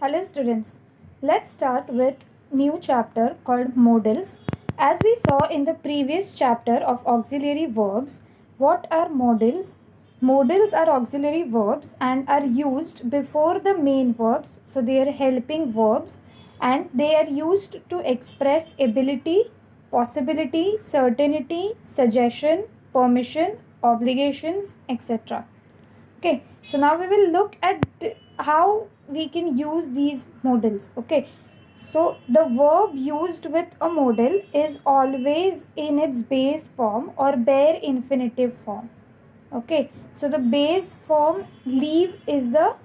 Hello students, let's start with new chapter called modals. As we saw in the previous chapter of auxiliary verbs, what are modals? Modals are auxiliary verbs and are used before the main verbs, so they are helping verbs and they are used to express ability, possibility, certainty, suggestion, permission, obligations, etc. Okay, so now we will look at how we can use these modals. Okay, so the verb used with a modal is always in its base form or bare infinitive form. Okay, so the base form leave is the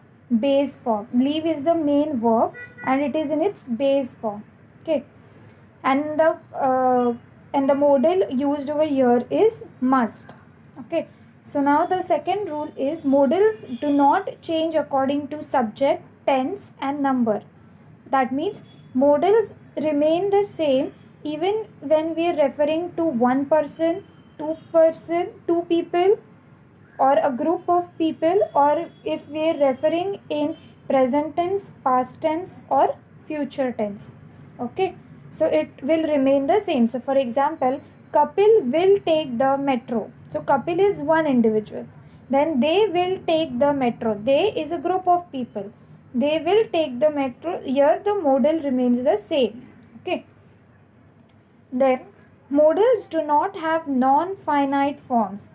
base form. Leave is the main verb and it is in its base form. Okay, and the modal used over here is must. Okay, so now the second rule is modals do not change according to subject, tense and number. That means modals remain the same even when we are referring to one person, two people or a group of people, or if we are referring in present tense, past tense or future tense. Okay, so it will remain the same. So for example, Kapil will take the metro. So Kapil is one individual. Then they will take the metro. They is a group of people. They will take the metro. Here the modal remains the same. Okay. Then modals do not have non-finite forms.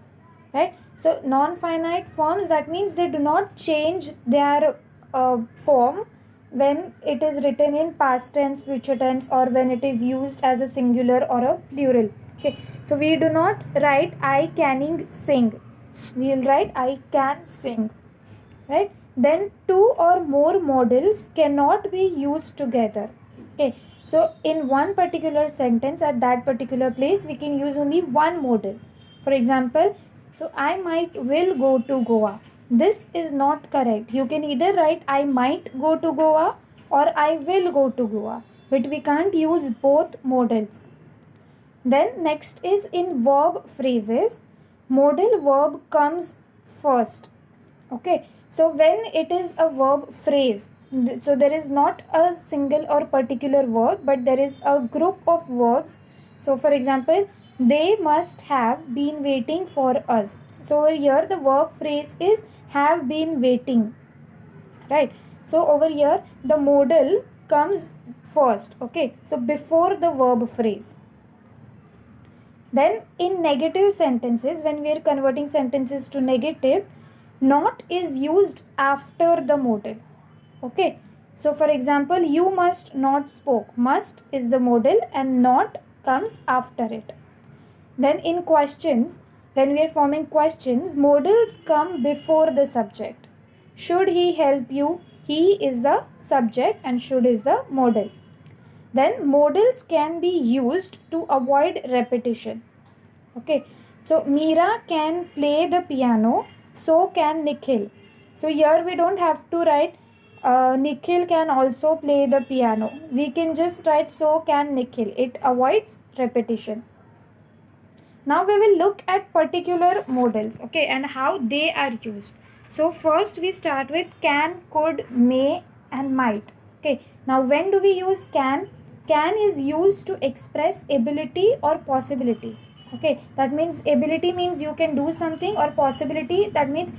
Right. So non-finite forms, that means they do not change their form when it is written in past tense, future tense, or when it is used as a singular or a plural. Okay, so we do not write I canning sing. We will write I can sing. Right? Then two or more modals cannot be used together. Okay, so in one particular sentence at that particular place we can use only one modal. For example, so I might will go to Goa. This is not correct. You can either write I might go to Goa or I will go to Goa, but we can't use both modals. Then next is in verb phrases, modal verb comes first. Okay, so when it is a verb phrase, so there is not a single or particular verb, but there is a group of verbs. So for example, they must have been waiting for us. So over here the verb phrase is have been waiting, right? So over here the modal comes first. Okay, so before the verb phrase. Then in negative sentences, when we are converting sentences to negative, not is used after the modal. Okay, so for example, you must not spoke. Must is the modal and not comes after it. Then in questions, when we are forming questions, modals come before the subject. Should he help you? He is the subject and should is the modal. Then modals can be used to avoid repetition. Okay, so Meera can play the piano, so can Nikhil. So here we don't have to write Nikhil can also play the piano. We can just write so can Nikhil. It avoids repetition. Now we will look at particular modals, okay, and how they are used. So first we start with can, could, may and might. Okay, now when do we use can? Can is used to express ability or possibility. Okay, that means ability means you can do something, or possibility, that means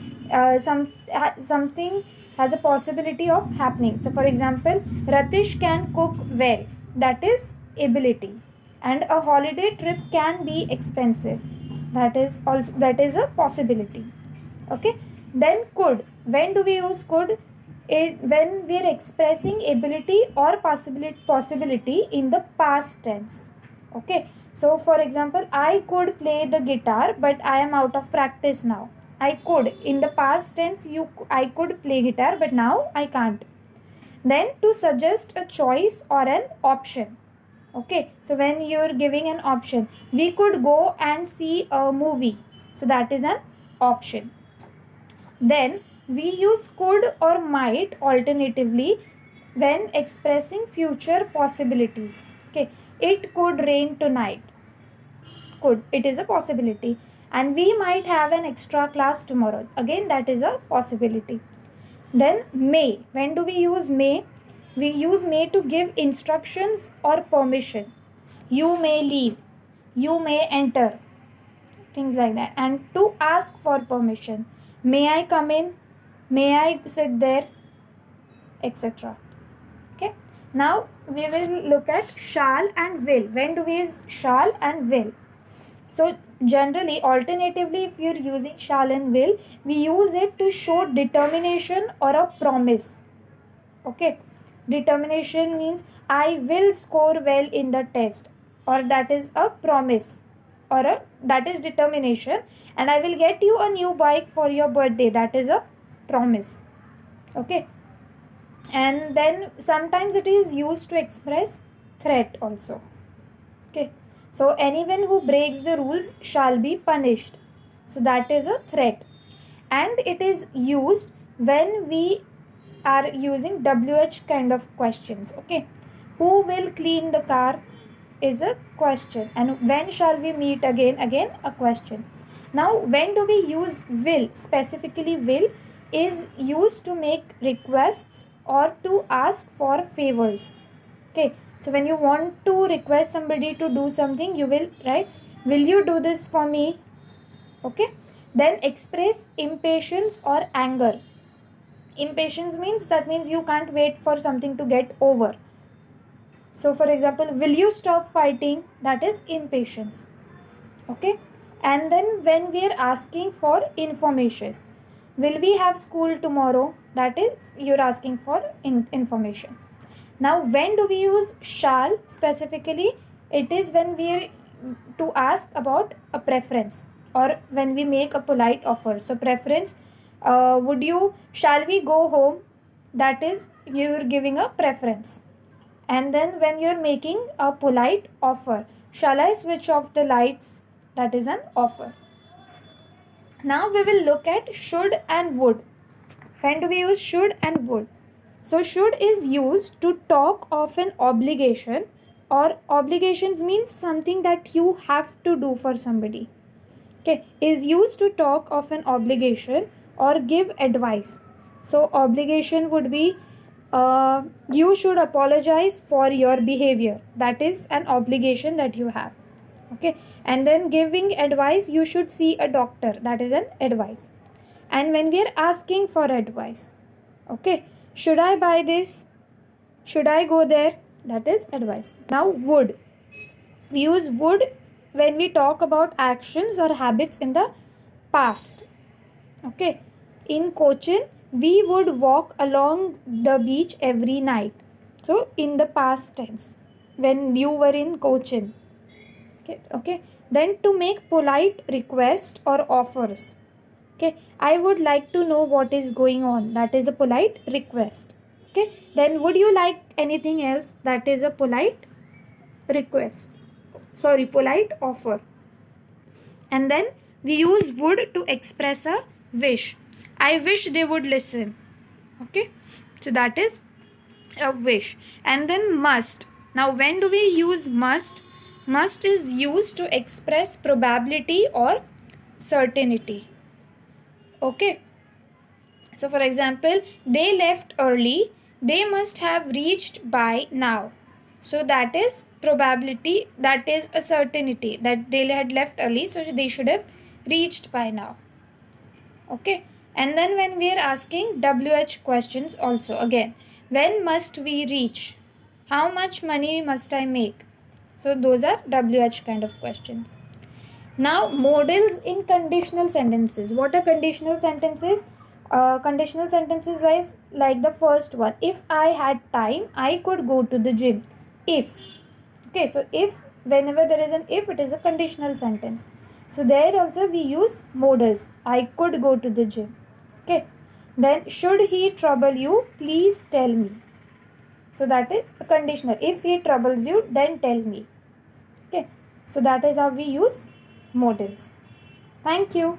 something has a possibility of happening. So for example, Ratish can cook well. That is ability. And a holiday trip can be expensive. That is a possibility. Okay. Then could. When do we use could? When we are expressing ability or possibility in the past tense. Okay. So for example, I could play the guitar, but I am out of practice now. I could. In the past tense, I could play guitar, but now I can't. Then to suggest a choice or an option. Okay, so when you are giving an option, we could go and see a movie. So that is an option. Then we use could or might alternatively when expressing future possibilities. Okay, it could rain tonight. Could, it is a possibility. And we might have an extra class tomorrow. Again, that is a possibility. Then may. When do we use may? We use may to give instructions or permission. You may leave, you may enter, things like that. And to ask for permission, may I come in, may I sit there, etc. Okay. Now we will look at shall and will. When do we use shall and will? So generally, alternatively, if you're using shall and will, we use it to show determination or a promise. Okay. Determination means I will score well in the test, or that is a promise, or that is determination. And I will get you a new bike for your birthday, that is a promise. Okay. And then sometimes it is used to express threat also. Okay. So anyone who breaks the rules shall be punished. So that is a threat. And it is used when we are using WH kind of questions. Okay. Who will clean the car is a question. And when shall we meet again? Again a question. Now when do we use will? Specifically will is used to make requests or to ask for favors. Okay. So when you want to request somebody to do something, you will write, will you do this for me? Okay. Then express impatience or anger. Impatience means, that means you can't wait for something to get over. So for example, will you stop fighting? That is impatience. Okay. And then when we are asking for information, will we have school tomorrow? That is, you're asking for information. Now when do we use shall? Specifically, it is when we are to ask about a preference, or when we make a polite offer. So preference, shall we go home? That is, you're giving a preference. And then when you're making a polite offer, shall I switch off the lights? That is an offer. Now we will look at should and would. When do we use should and would? So should is used to talk of an obligation, or obligations means something that you have to do for somebody. Okay, is used to talk of an obligation or give advice. So obligation would be you should apologize for your behavior. That is an obligation that you have. Okay. And then giving advice, you should see a doctor. That is an advice. And when we are asking for advice, okay, should I buy this? Should I go there? That is advice. Now would. We use would when we talk about actions or habits in the past. Okay. In Cochin, we would walk along the beach every night. So in the past tense, when you were in Cochin. Okay. Then to make polite requests or offers. Okay. I would like to know what is going on. That is a polite request. Okay. Then would you like anything else? That is a polite request. Polite offer. And then we use would to express a wish. I wish they would listen. Okay. So that is a wish. And then must. Now when do we use must? Must is used to express probability or certainty. Okay. So for example, they left early. They must have reached by now. So that is probability, that is a certainty that they had left early, so they should have reached by now. Okay. And then when we are asking WH questions also, again, when must we reach? How much money must I make? So those are WH kind of questions. Now modals in conditional sentences. What are conditional sentences? Conditional sentences is like the first one. If I had time, I could go to the gym. If. Okay, so if, whenever there is an if, it is a conditional sentence. So there also we use modals. I could go to the gym. Okay. Then should he trouble you, please tell me. So that is a conditional. If he troubles you, then tell me. Okay. So that is how we use modals. Thank you.